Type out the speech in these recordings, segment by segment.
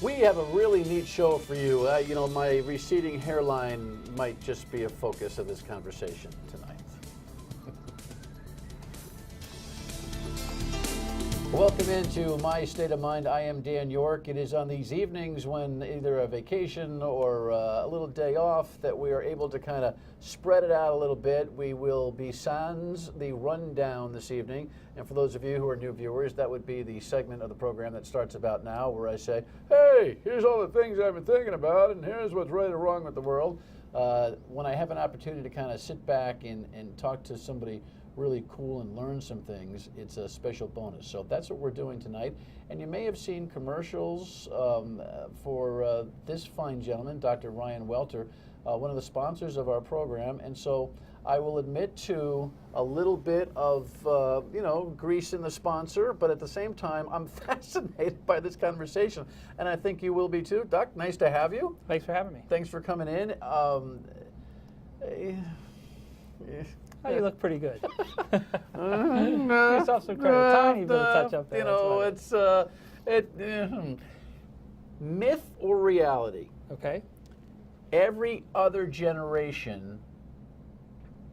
We have a really neat show for you. You know, my receding hairline might just be a focus of this conversation tonight. Welcome into My State of Mind. I am Dan Yorke. It is on these evenings when either a vacation or a little day off that we are able to kind of spread it out a little bit. We will be sans the rundown this evening. And for those of you who are new viewers, that would be the segment of the program that starts about now where I say, hey, here's all the things I've been thinking about and here's what's right or wrong with the world. When I have an opportunity to kind of sit back and talk to somebody really cool and learn some things, it's a special bonus. So that's what we're doing tonight. And you may have seen commercials for this fine gentleman, Dr. Ryan Welter, one of the sponsors of our program. And so I will admit to a little bit of, grease in the sponsor, but at the same time, I'm fascinated by this conversation. And I think you will be too. Doc, nice to have you. Thanks for having me. Thanks for coming in. Oh, you look pretty good. Give yourself some credit. Tiny little touch up there. You know, it's myth or reality. Okay. Every other generation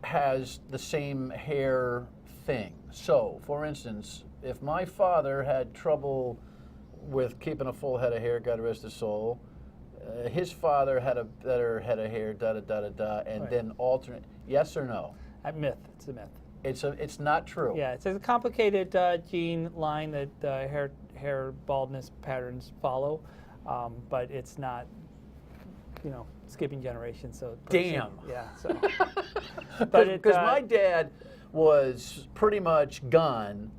has the same hair thing. So, for instance, if my father had trouble with keeping a full head of hair, God rest his soul, his father had a better head of hair, and right. Then alternate. Yes or no? A myth. It's a myth. It's not true. Yeah, it's a complicated gene line that hair baldness patterns follow, but it's not, skipping generations. So damn. Yeah. So. Because my dad was pretty much gone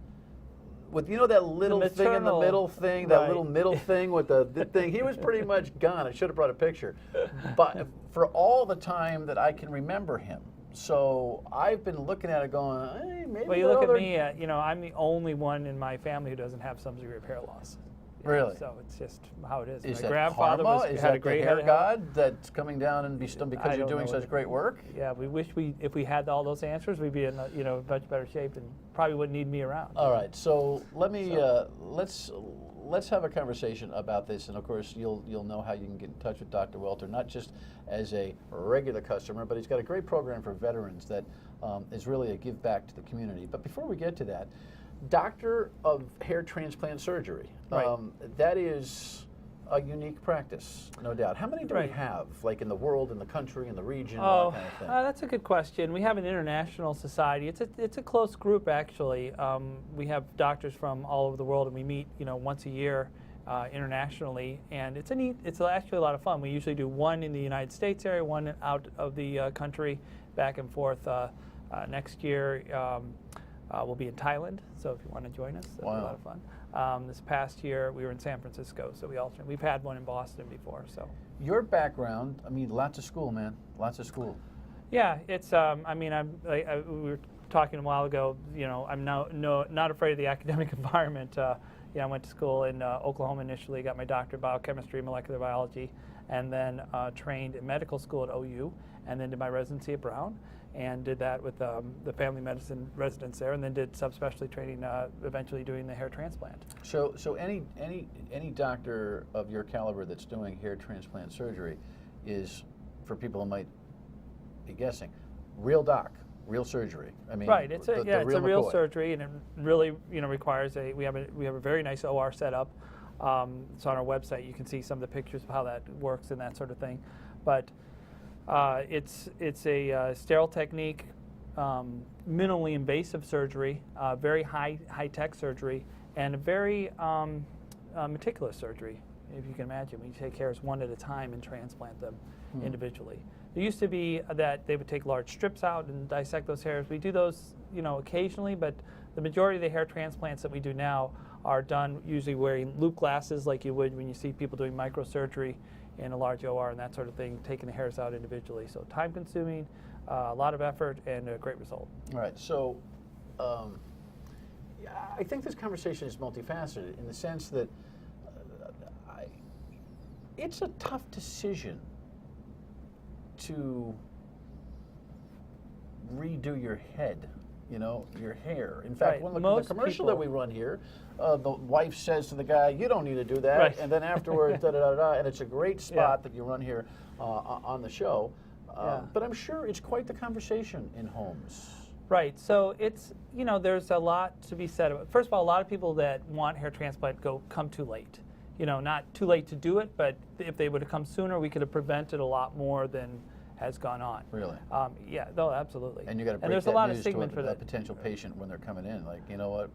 with that little thing in the middle thing, that little middle thing with the thing. He was pretty much gone. I should have brought a picture, but for all the time that I can remember him. So I've been looking at it going, hey, maybe. Well, you look at me, I'm the only one in my family who doesn't have some degree of hair loss. Really? So it's just how it is. Is my that grandfather karma? Is had that a great the hair god that's coming down and because you're doing such great work? Yeah, we wish if we had all those answers, we'd be in much better shape and probably wouldn't need me around. All right, so let me let's have a conversation about this, and of course you'll know how you can get in touch with Dr. Welter, not just as a regular customer, but he's got a great program for veterans that is really a give back to the community. But before we get to that, doctor of hair transplant surgery, right. That is a unique practice, no doubt. How many do we have, like in the world, in the country, in the region, all that kind of thing? That's a good question. We have an international society. It's a close group, actually. We have doctors from all over the world, and we meet, once a year internationally. And it's actually a lot of fun. We usually do one in the United States area, one out of the country, back and forth. Next year, we'll be in Thailand, so if you want to join us, that'll be a lot of fun. This past year, we were in San Francisco, so we alternate. We've had one in Boston before, so. Your background, lots of school, man, lots of school. Yeah, it's. we were talking a while ago. I'm not afraid of the academic environment. I went to school in Oklahoma initially, got my doctorate in biochemistry, molecular biology, and then trained in medical school at OU, and then did my residency at Brown. And did that with the family medicine residents there, and then did subspecialty training, eventually doing the hair transplant. So any doctor of your caliber that's doing hair transplant surgery is, for people who might be guessing, real doc, real surgery. Right. It's a real surgery, and it really requires we have a very nice OR set up. It's on our website. You can see some of the pictures of how that works and that sort of thing, but. It's a sterile technique, minimally invasive surgery, very high-tech surgery, and a very meticulous surgery, if you can imagine. We take hairs one at a time and transplant them individually. It used to be that they would take large strips out and dissect those hairs. We do those, occasionally, but the majority of the hair transplants that we do now are done usually wearing loop glasses like you would when you see people doing microsurgery in a large OR and that sort of thing, taking the hairs out individually. So time-consuming, a lot of effort, and a great result. All right. So I think this conversation is multifaceted in the sense that it's a tough decision to redo your head. your hair. In fact, Right. when the commercial that we run here, the wife says to the guy, "You don't need to do that," Right. and then afterwards, da da da da, and it's a great spot that you run here on the show. But I'm sure it's quite the conversation in homes. Right. So it's there's a lot to be said about. First of all, a lot of people that want hair transplant come too late. Not too late to do it, but if they would have come sooner, we could have prevented a lot more than has gone on. Really? Yeah. No, absolutely. And you got to break there's that a lot news of stigma to for a that potential patient when they're coming in. Like, you know what?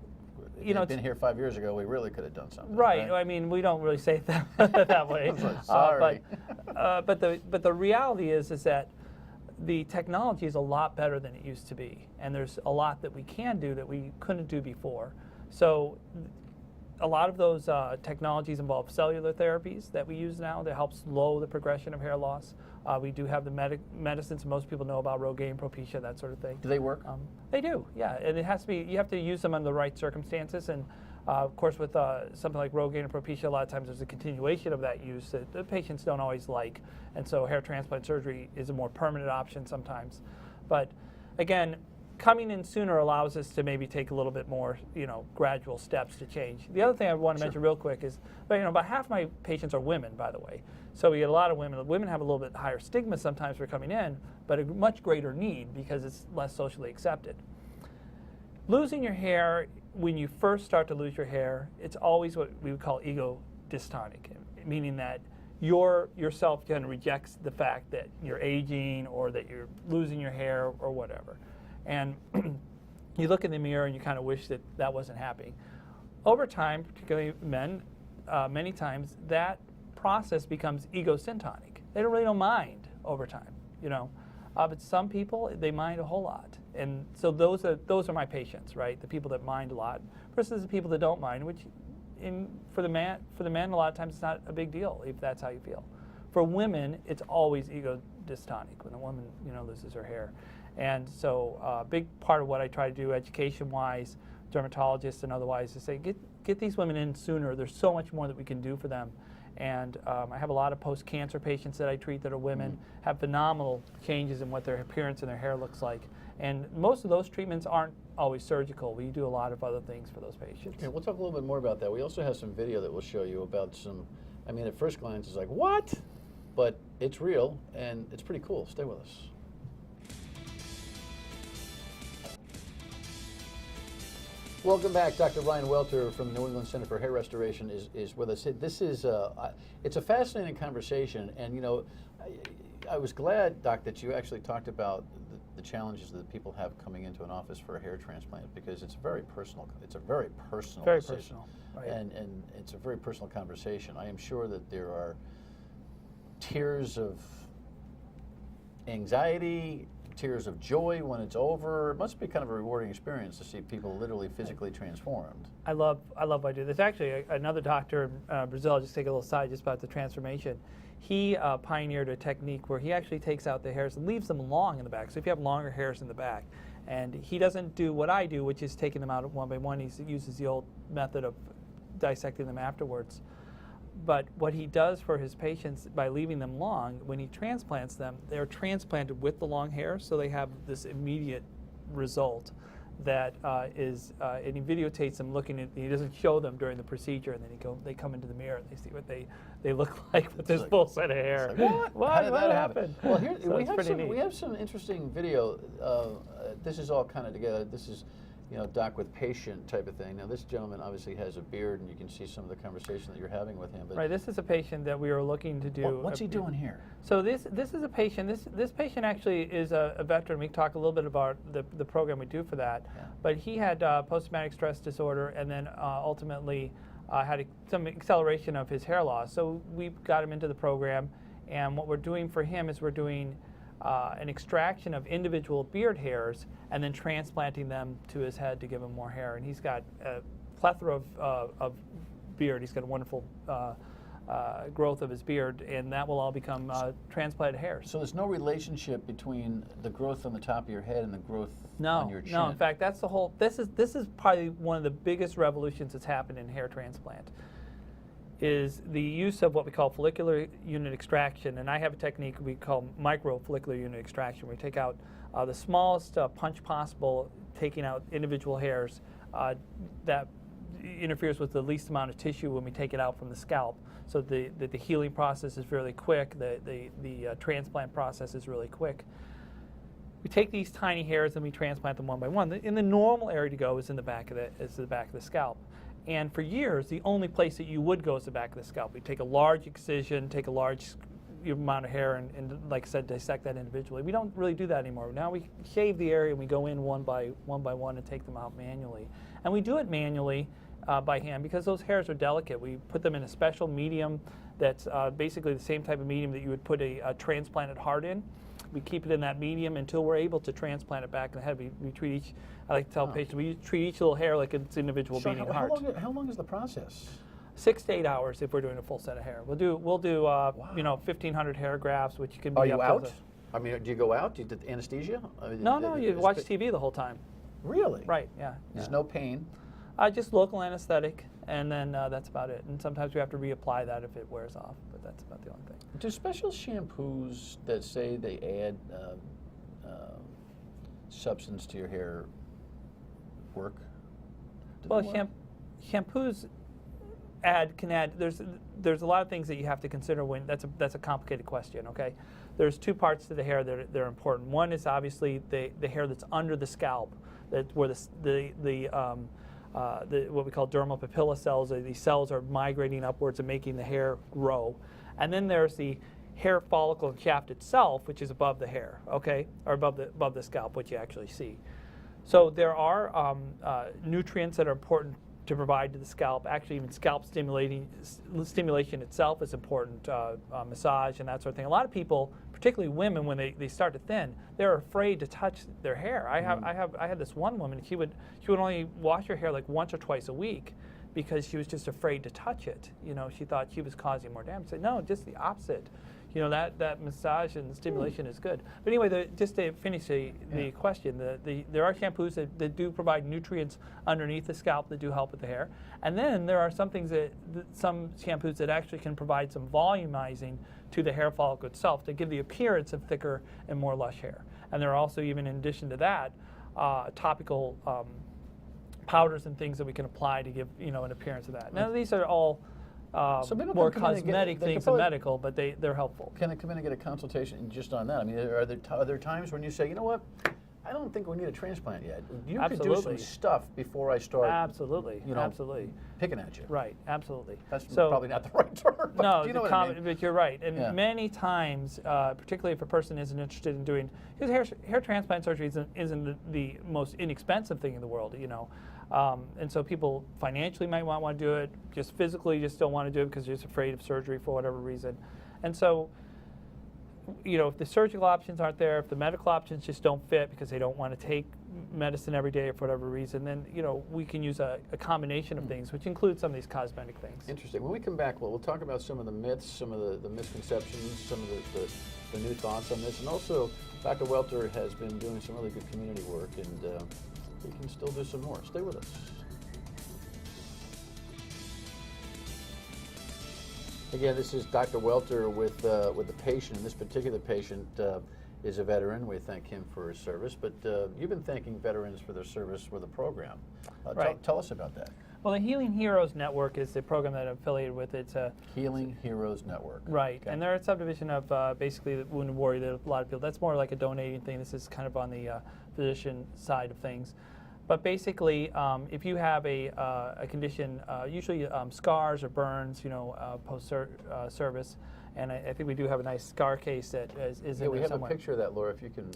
If you'd been here 5 years ago, we really could have done something. Right. I mean, we don't really say it that way. Sorry. But the reality is that the technology is a lot better than it used to be, and there's a lot that we can do that we couldn't do before. So a lot of those technologies involve cellular therapies that we use now that help slow the progression of hair loss. We do have the medicines most people know about, Rogaine, Propecia, that sort of thing. Do they work? They do, yeah. And it has to be, you have to use them under the right circumstances. And of course, with something like Rogaine and Propecia, a lot of times there's a continuation of that use that the patients don't always like. And so hair transplant surgery is a more permanent option sometimes. But again, coming in sooner allows us to maybe take a little bit more, gradual steps to change. The other thing I want to mention real quick is, about half my patients are women, by the way. So we get a lot of women. Women have a little bit higher stigma sometimes for coming in, but a much greater need because it's less socially accepted. Losing your hair, when you first start to lose your hair, it's always what we would call ego dystonic, meaning that yourself kind of rejects the fact that you're aging or that you're losing your hair or whatever. And you look in the mirror and you kind of wish that wasn't happening. Over time, particularly men, many times that process becomes egosyntonic. They really don't mind over time, but some people, they mind a whole lot. And so those are my patients, right? The people that mind a lot versus the people that don't mind, which for the man a lot of times it's not a big deal if that's how you feel. For women, it's always ego dystonic when a woman loses her hair. And so a big part of what I try to do education-wise, dermatologists and otherwise, is say get these women in sooner. There's so much more that we can do for them. And I have a lot of post-cancer patients that I treat that are women, have phenomenal changes in what their appearance and their hair looks like. And most of those treatments aren't always surgical. We do a lot of other things for those patients. Okay, we'll talk a little bit more about that. We also have some video that we'll show you about some, at first glance it's like, what? But it's real, and it's pretty cool. Stay with us. Welcome back. Dr. Ryan Welter from the New England Center for Hair Restoration is with us. This is it's a fascinating conversation, and I was glad, Doc, that you actually talked about the challenges that people have coming into an office for a hair transplant, because it's very personal. It's a very personal decision. Personal, right. And it's a very personal conversation. I am sure that there are tears of anxiety, tears of joy when it's over. It must be kind of a rewarding experience to see people literally physically transformed. I love what I do. There's actually another doctor in Brazil, I'll just take a little side just about the transformation. He pioneered a technique where he actually takes out the hairs and leaves them long in the back. So if you have longer hairs in the back, and he doesn't do what I do, which is taking them out one by one. He uses the old method of dissecting them afterwards. But what he does for his patients by leaving them long, when he transplants them, they're transplanted with the long hair, so they have this immediate result that and he videotapes them looking at. He doesn't show them during the procedure, and then they come into the mirror and they see what they look like with this full set of hair. Like, what? How did that happen? Well, here so we have some interesting video. This is all kind of together. This is, doc with patient type of thing. Now, this gentleman obviously has a beard, and you can see some of the conversation that you're having with him. But right, this is a patient that we were looking to do. What's he doing here? So this is a patient. This patient actually is a veteran. We can talk a little bit about the program we do for that. Yeah. But he had post-traumatic stress disorder, and then ultimately had some acceleration of his hair loss. So we got him into the program, and what we're doing for him is we're doing an extraction of individual beard hairs and then transplanting them to his head to give him more hair. And he's got a plethora of beard. He's got a wonderful growth of his beard, and that will all become transplanted hairs. So there's no relationship between the growth on the top of your head and the growth on your chin? No, in fact, that's the whole, this is probably one of the biggest revolutions that's happened in hair transplant, is the use of what we call follicular unit extraction. And I have a technique we call micro follicular unit extraction. We take out the smallest punch possible taking out individual hairs that interferes with the least amount of tissue when we take it out from the scalp. So the healing process is really quick. The transplant process is really quick. We take these tiny hairs and we transplant them one by one. In the normal area to go is in the back of the scalp. And for years, the only place that you would go is the back of the scalp. We take a large excision, take a large amount of hair, and like I said, dissect that individually. We don't really do that anymore. Now we shave the area and we go in one by one and take them out manually. And we do it manually by hand because those hairs are delicate. We put them in a special medium that's basically the same type of medium that you would put a transplanted heart in. We keep it in that medium until we're able to transplant it back in the head. We treat each, I like to tell patients, we treat each little hair like it's an individual beating heart. How long is the process? 6 to 8 hours if we're doing a full set of hair. We'll do wow. 1,500 hair grafts, which can be. Are you out? I mean, do you go out? Do you get anesthesia? No, you watch TV the whole time. Really? Right. Yeah. There's no pain. Just local anesthetic, and then that's about it. And sometimes we have to reapply that if it wears off, but that's about the only thing. Do special shampoos that say they add substance to your hair work? Well, shampoos can add. There's a lot of things that you have to consider when that's a complicated question. Okay, there's two parts to the hair that are important. One is obviously the hair that's under the scalp, where what we call dermal papilla cells. These cells are migrating upwards and making the hair grow. And then there's the hair follicle and shaft itself, which is above the hair, okay, or above the scalp, which you actually see. So there are nutrients that are important to provide to the scalp. Actually, even scalp stimulation itself is important, massage and that sort of thing. A lot of people, particularly women, when they start to thin, they're afraid to touch their hair. I had this one woman. She would only wash her hair like once or twice a week because she was just afraid to touch it. She thought she was causing more damage. I said, no, just the opposite. That massage and stimulation is good. But anyway, just to finish the question, there are shampoos that do provide nutrients underneath the scalp that do help with the hair. And then there are some shampoos that actually can provide some volumizing to the hair follicle itself to give the appearance of thicker and more lush hair. And there are also, even in addition to that, topical powders and things that we can apply to give an appearance of that. Now these are all more cosmetic things than medical, but they're helpful. Can I come in and get a consultation just on that? I mean, are there times when you say, you know what, I don't think we need a transplant yet. You could do some stuff before I start. Absolutely, absolutely. Picking at you. Right, absolutely. That's probably not the right term. But no, you know what I mean? But you're right. And many times, particularly if a person isn't interested in doing, because hair transplant surgery isn't the most inexpensive thing in the world, and so people financially might not want to do it, just physically just don't want to do it because they're just afraid of surgery for whatever reason. And so, if the surgical options aren't there, if the medical options just don't fit because they don't want to take medicine every day for whatever reason, then we can use a combination of things, which includes some of these cosmetic things. Interesting. When we come back, we'll talk about some of the myths, some of the misconceptions, some of the new thoughts on this, and also Dr. Welter has been doing some really good community work, and we can still do some more. Stay with us. Again, this is Dr. Welter with the patient. And this particular patient is a veteran. We thank him for his service. But you've been thanking veterans for their service with the program. Right. Tell us about that. Well, the Healing Heroes Network is the program that I'm affiliated with. It's a Healing Heroes Network. Right, okay. And they're a subdivision of basically the Wounded Warrior. That a lot of people. That's more like a donating thing. This is kind of on the physician side of things. But basically, if you have a condition, usually scars or burns, post-service, and I think we do have a nice scar case that is in there somewhere. We have a picture of that, Laura. If you can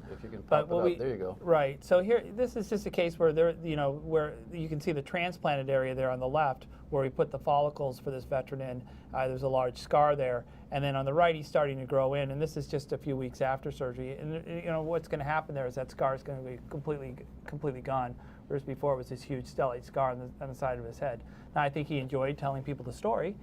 pop it up. There you go. Right. So here, this is just a case where where you can see the transplanted area there on the left, where we put the follicles for this veteran in. There's a large scar there, and then on the right, he's starting to grow in, and this is just a few weeks after surgery. And what's going to happen there is that scar is going to be completely gone. Whereas before it was this huge stellate scar on the side of his head. Now I think he enjoyed telling people the story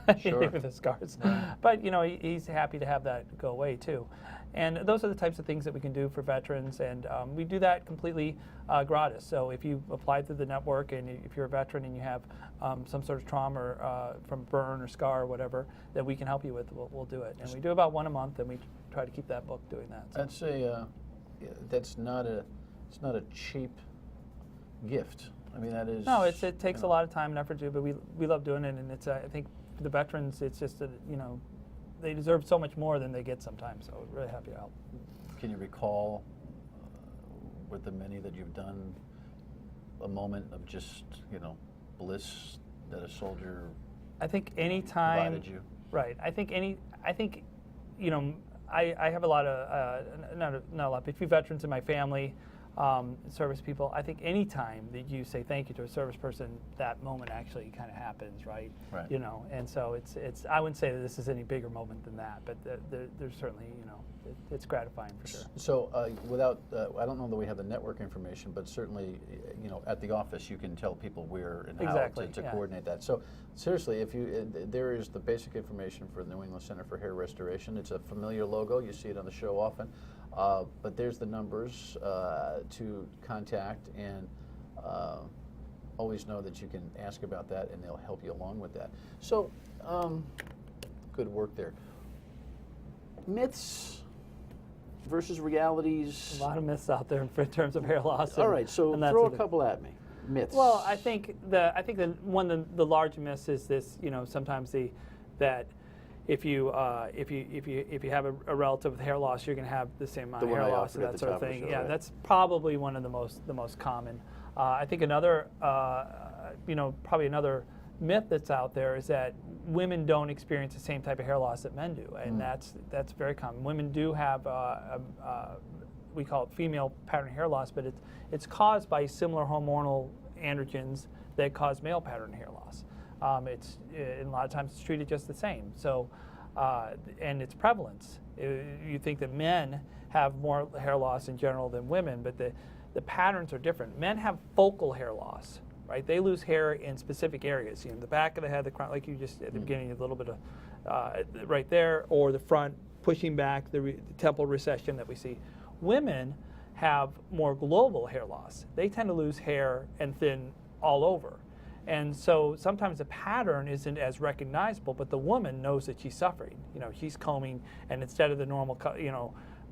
with the scars, but he's happy to have that go away too. And those are the types of things that we can do for veterans, and we do that completely gratis. So if you apply through the network, and if you're a veteran and you have some sort of trauma or from burn or scar or whatever that we can help you with, we'll do it. And we do about one a month, and we try to keep that book doing that. So. It's not a cheap gift. I mean, that is... No, it takes a lot of time and effort to do, but we love doing it, and it's I think for the veterans, it's just that, they deserve so much more than they get sometimes, so we're really happy to help. Can you recall, with the many that you've done, a moment of just, bliss that a soldier I think any time provided you? Right. I think I have a lot of not a lot, but a few veterans in my family, service people. I think any time that you say thank you to a service person, that moment actually kind of happens, right? Right. And so it's I wouldn't say that this is any bigger moment than that, but there's certainly it's gratifying for sure. So without I don't know that we have the network information, but certainly at the office you can tell people where and how to coordinate that. So seriously, if there is the basic information for the New England Center for Hair Restoration. It's a familiar logo. You see it on the show often. But there's the numbers to contact, and always know that you can ask about that, and they'll help you along with that. So, good work there. Myths versus realities. A lot of myths out there in terms of hair loss. All right, so throw a couple at me. Myths. Well, I think one of the large myths is this. Sometimes that if you have a relative with hair loss, you're going to have the same amount of hair loss and that sort of thing. Show, yeah, right? That's probably one of the most common. I think another probably another myth that's out there is that women don't experience the same type of hair loss that men do, and that's very common. Women do have we call it female pattern hair loss, but it's caused by similar hormonal androgens that cause male pattern hair loss. And a lot of times it's treated just the same. So, and its prevalence. You think that men have more hair loss in general than women, but the patterns are different. Men have focal hair loss, right? They lose hair in specific areas. The back of the head, the crown, like you just at the beginning, a little bit of right there, or the front pushing back, the temple recession that we see. Women have more global hair loss. They tend to lose hair and thin all over. And so sometimes the pattern isn't as recognizable, but the woman knows that she's suffering. She's combing, and instead of the normal,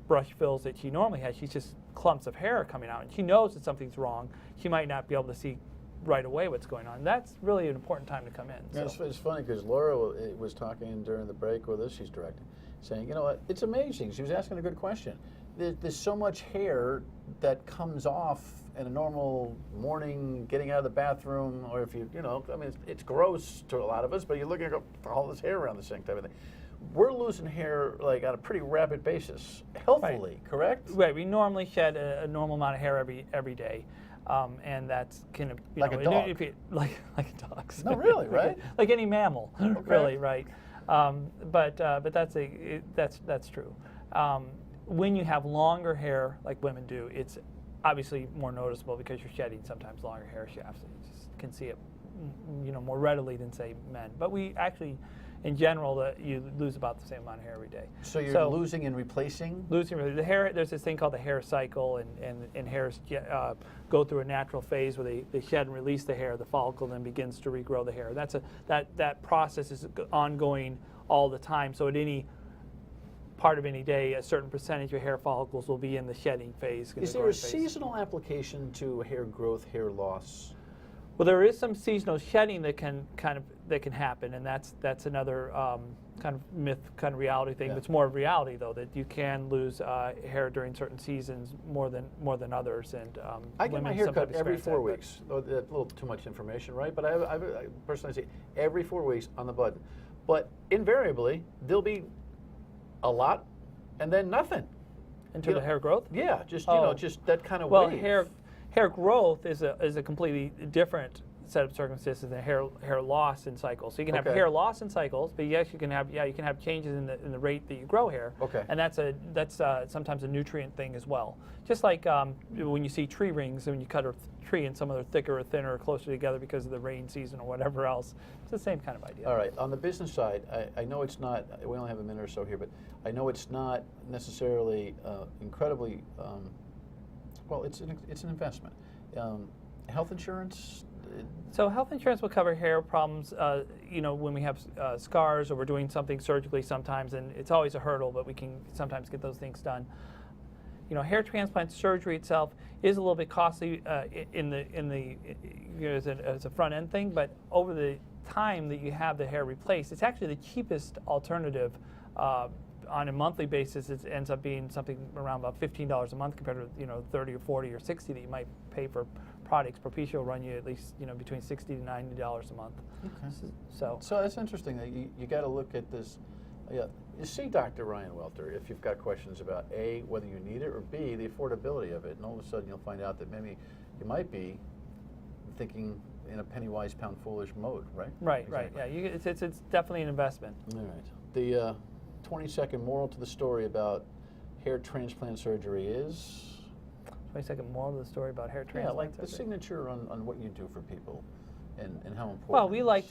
brush fills that she normally has, she's just clumps of hair coming out. And she knows that something's wrong. She might not be able to see right away what's going on. That's really an important time to come in. Yeah, so. It's funny because Laura was talking during the break with us, she's directing, saying, it's amazing. She was asking a good question. There's so much hair that comes off in a normal morning, getting out of the bathroom, or if it's gross to a lot of us, but you're looking at all this hair around the sink type of thing. We're losing hair like on a pretty rapid basis, healthily, right. Correct? Right. We normally shed a normal amount of hair every day, and that's kind of like a dog. Like a dog. No, really, right? Like any mammal, okay. Really, right? But that's true. When you have longer hair, like women do, it's obviously more noticeable because you're shedding sometimes longer hair shafts. You just can see it, more readily than say men. But we actually, in general, you lose about the same amount of hair every day. So you're losing and replacing? Losing the hair. There's this thing called the hair cycle, and hairs go through a natural phase where they shed and release the hair. The follicle then begins to regrow the hair. That process is ongoing all the time. So at any part of any day, a certain percentage of hair follicles will be in the shedding phase. Is there a seasonal application to hair growth, hair loss? Well, there is some seasonal shedding that can happen, and that's another kind of myth, kind of reality thing. Yeah. It's more of reality though, that you can lose hair during certain seasons more than others. And I get my hair cut every 4 weeks. Oh, that's a little too much information, right? But I personally say every 4 weeks on the button. But invariably, there'll be a lot, and then nothing. In terms of hair growth? Yeah, just just that kind of well, wave. hair growth is a completely different set of circumstances than hair loss in cycles. So you can have hair loss in cycles, but yes, you can have changes in the rate that you grow hair. Okay. And that's sometimes a nutrient thing as well. Just like when you see tree rings, when you cut a tree and some of them are thicker or thinner or closer together because of the rain season or whatever else. It's the same kind of idea. All right. On the business side, I know it's not. We only have a minute or so here, but I know it's not necessarily incredibly. Well, it's an investment. Health insurance. So health insurance will cover hair problems, when we have scars or we're doing something surgically sometimes, and it's always a hurdle, but we can sometimes get those things done. hair transplant surgery itself is a little bit costly as a front end thing, but over the time that you have the hair replaced, it's actually the cheapest alternative. On a monthly basis, it ends up being something around about $15 a month compared to 30 or 40 or 60 that you might pay for products. Propecia will run you at least between $60 to $90 a month. Okay. So that's interesting that you got to look at this. Yeah, you see Dr. Ryan Welter if you've got questions about A, whether you need it, or B, the affordability of it, and all of a sudden you'll find out that maybe you might be thinking in a penny wise, pound foolish mode, right? Right, exactly. right. Yeah, it's definitely an investment. All right. The 20-second moral to the story about hair transplant surgery is? 20-second moral to the story about hair transplant surgery. Yeah, like the signature on what you do for people and how important. Well, we like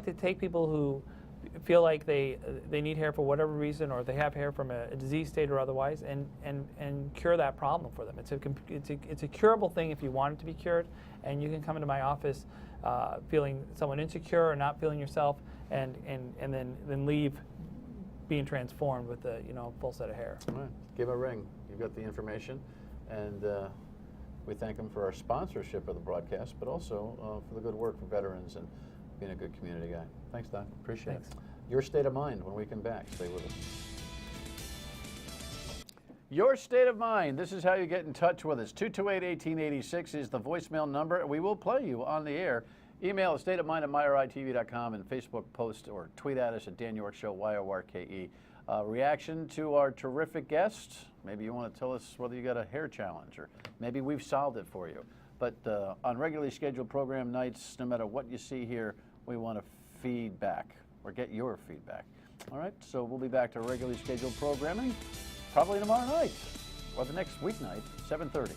to take people who feel like they need hair for whatever reason, or they have hair from a disease state or otherwise, and cure that problem for them. It's a curable thing if you want it to be cured, and you can come into my office feeling somewhat insecure or not feeling yourself, and then leave being transformed with a full set of hair. All right, give a ring. You've got the information, and we thank them for our sponsorship of the broadcast, but also for the good work for veterans and being a good community guy. Thanks, Don. Appreciate it. Your State of Mind when we come back. Stay with us. Your State of Mind. This is how you get in touch with us. 228-1886 is the voicemail number. We will play you on the air. Email us stateofmind@myritv.com, and Facebook post or tweet at us at Dan Yorke Show, YORKE. Reaction to our terrific guest. Maybe you want to tell us whether you got a hair challenge, or maybe we've solved it for you. But on regularly scheduled program nights, no matter what you see here, we want to feedback or get your feedback. All right, so we'll be back to regularly scheduled programming probably tomorrow night or the next weeknight, 7:30.